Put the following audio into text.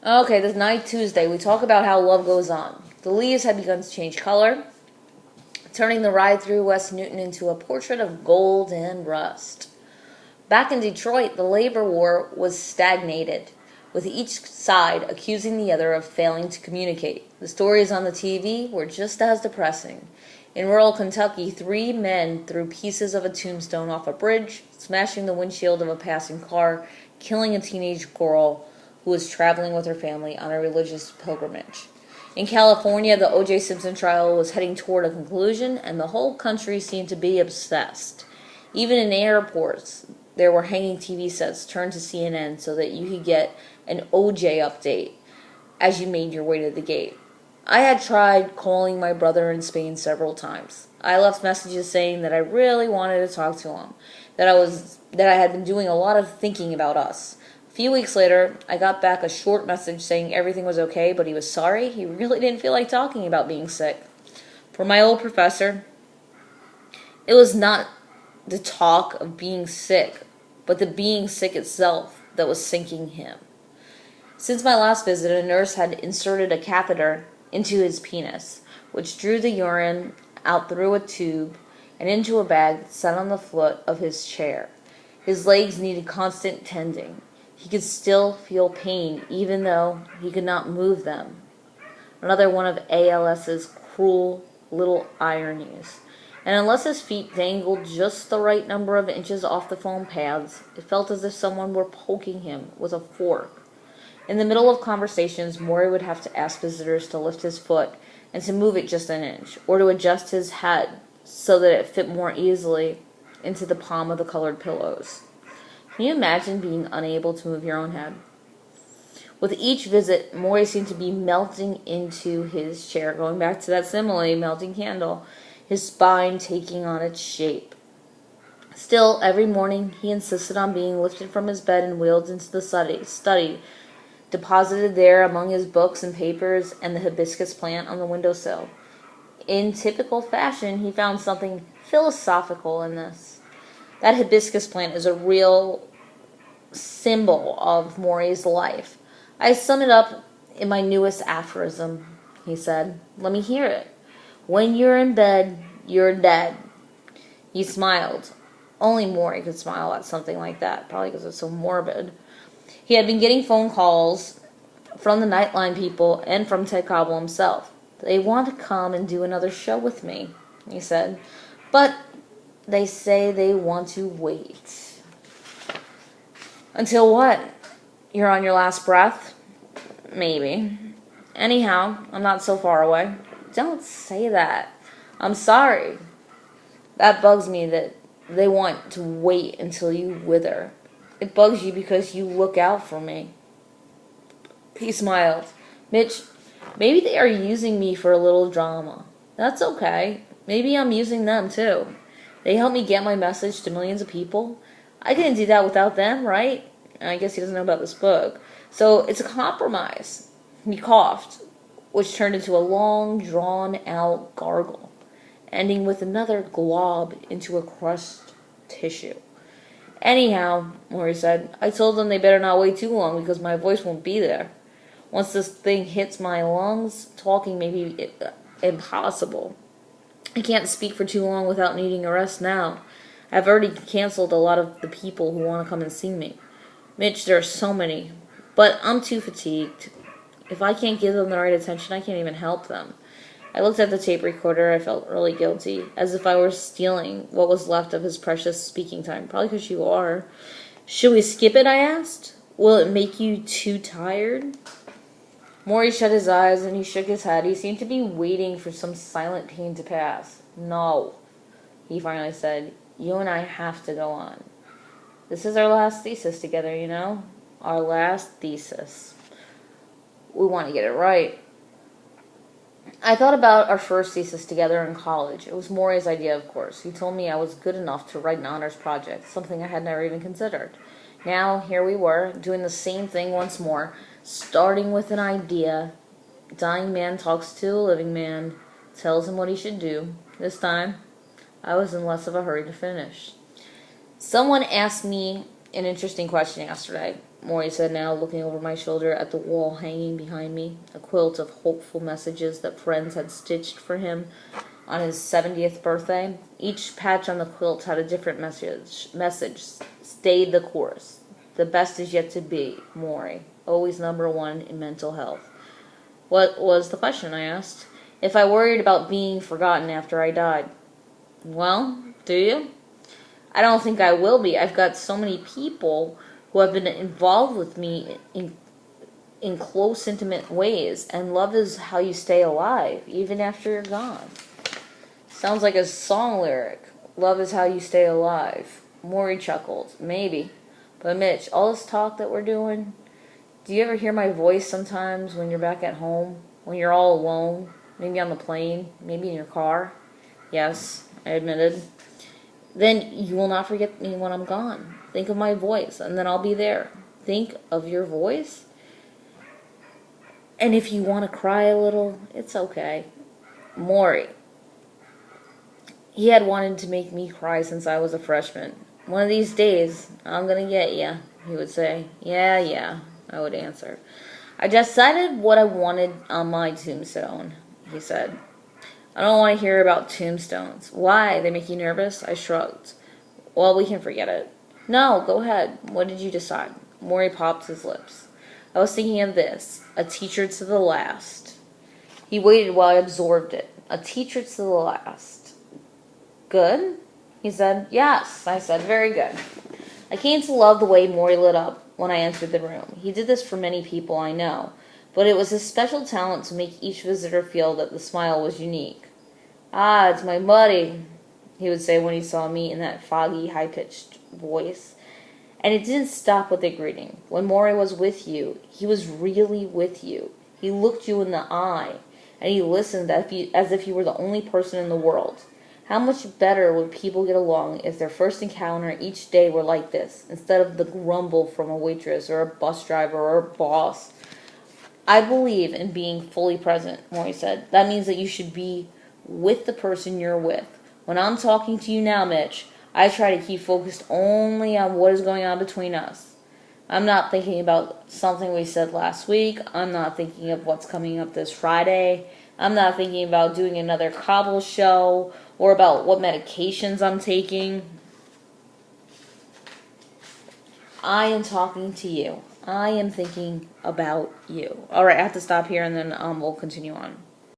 Okay, this night Tuesday, we talk about how love goes on. The leaves had begun to change color, turning the ride through West Newton into a portrait of gold and rust. Back in Detroit, the labor war was stagnated, with each side accusing the other of failing to communicate. The stories on the TV were just as depressing. In rural Kentucky, 3 men threw pieces of a tombstone off a bridge, smashing the windshield of a passing car, killing a teenage girl who was traveling with her family on a religious pilgrimage. In California, the O.J. Simpson trial was heading toward a conclusion, and the whole country seemed to be obsessed. Even in airports, there were hanging TV sets turned to CNN so that you could get an O.J. update as you made your way to the gate. I had tried calling my brother in Spain several times. I left messages saying that I really wanted to talk to him, that I had been doing a lot of thinking about us. A few weeks later, I got back a short message saying everything was okay, but he was sorry. He really didn't feel like talking about being sick. For my old professor, it was not the talk of being sick, but the being sick itself that was sinking him. Since my last visit, a nurse had inserted a catheter into his penis, which drew the urine out through a tube and into a bag set on the foot of his chair. His legs needed constant tending. He could still feel pain even though he could not move them. Another one of ALS's cruel little ironies. And unless his feet dangled just the right number of inches off the foam paths, it felt as if someone were poking him with a fork. In the middle of conversations, Maury would have to ask visitors to lift his foot and to move it just an inch, or to adjust his head so that it fit more easily into the palm of the colored pillows. Can you imagine being unable to move your own head? With each visit, Maury seemed to be melting into his chair, going back to that simile, melting candle, his spine taking on its shape. Still, every morning he insisted on being lifted from his bed and wheeled into the study, deposited there among his books and papers and the hibiscus plant on the windowsill. In typical fashion, he found something philosophical in this. That hibiscus plant is a real symbol of Maury's life. I sum it up in my newest aphorism, he said. Let me hear it. When you're in bed, you're dead. He smiled. Only Maury could smile at something like that, probably because it's so morbid. He had been getting phone calls from the Nightline people and from Ted Koppel himself. They want to come and do another show with me, he said. But they say they want to wait. Until what? You're on your last breath? Maybe. Anyhow, I'm not so far away. Don't say that. I'm sorry. That bugs me that they want to wait until you wither. It bugs you because you look out for me. He smiled. Mitch, maybe they are using me for a little drama. That's okay. Maybe I'm using them too. They help me get my message to millions of people. I couldn't do that without them, right? I guess he doesn't know about this book. So it's a compromise. He coughed, which turned into a long, drawn-out gargle, ending with another glob into a crushed tissue. Anyhow, Maury said, I told them they better not wait too long because my voice won't be there. Once this thing hits my lungs, talking may be impossible. I can't speak for too long without needing a rest now. I've already canceled a lot of the people who want to come and see me. Mitch, there are so many, but I'm too fatigued. If I can't give them the right attention, I can't even help them. I looked at the tape recorder. I felt really guilty, as if I were stealing what was left of his precious speaking time. Probably because you are. Should we skip it, I asked. Will it make you too tired? Maury shut his eyes and he shook his head. He seemed to be waiting for some silent pain to pass. No, he finally said. You and I have to go on. This is our last thesis together, you know? Our last thesis. We want to get it right. I thought about our first thesis together in college. It was Maury's idea, of course. He told me I was good enough to write an honors project, something I had never even considered. Now, here we were, doing the same thing once more, starting with an idea. Dying man talks to a living man, tells him what he should do. This time, I was in less of a hurry to finish. Someone asked me an interesting question yesterday. Maury said now, looking over my shoulder at the wall hanging behind me, a quilt of hopeful messages that friends had stitched for him on his 70th birthday. Each patch on the quilt had a different message stayed the course. The best is yet to be, Maury. Always number one in mental health. What was the question, I asked. If I worried about being forgotten after I died. Well, do you? I don't think I will be. I've got so many people who have been involved with me in close, intimate ways, and love is how you stay alive, even after you're gone. Sounds like a song lyric. Love is how you stay alive. Maury chuckled. Maybe. But Mitch, all this talk that we're doing, do you ever hear my voice sometimes when you're back at home? When you're all alone? Maybe on the plane? Maybe in your car? Yes, I admitted. Then you will not forget me when I'm gone. Think of my voice, and then I'll be there. Think of your voice? And if you want to cry a little, it's okay. Maury. He had wanted to make me cry since I was a freshman. One of these days, I'm gonna get ya, he would say. Yeah, I would answer. I decided what I wanted on my tombstone, he said. I don't want to hear about tombstones. Why? They make you nervous? I shrugged. Well, we can forget it. No, go ahead. What did you decide? Maury popped his lips. I was thinking of this. A teacher to the last. He waited while I absorbed it. A teacher to the last. Good? He said. Yes, I said. Very good. I came to love the way Maury lit up when I entered the room. He did this for many people I know, but it was his special talent to make each visitor feel that the smile was unique. Ah, it's my buddy, he would say when he saw me in that foggy, high-pitched voice. And it didn't stop with the greeting. When Maury was with you, he was really with you. He looked you in the eye, and he listened as if you were the only person in the world. How much better would people get along if their first encounter each day were like this, instead of the grumble from a waitress or a bus driver or a boss? I believe in being fully present, Maury said. That means that you should be with the person you're with. When I'm talking to you now, Mitch, I try to keep focused only on what is going on between us. I'm not thinking about something we said last week. I'm not thinking of what's coming up this Friday. I'm not thinking about doing another cobble show or about what medications I'm taking. I am talking to you. I am thinking about you. All right, I have to stop here and then we'll continue on.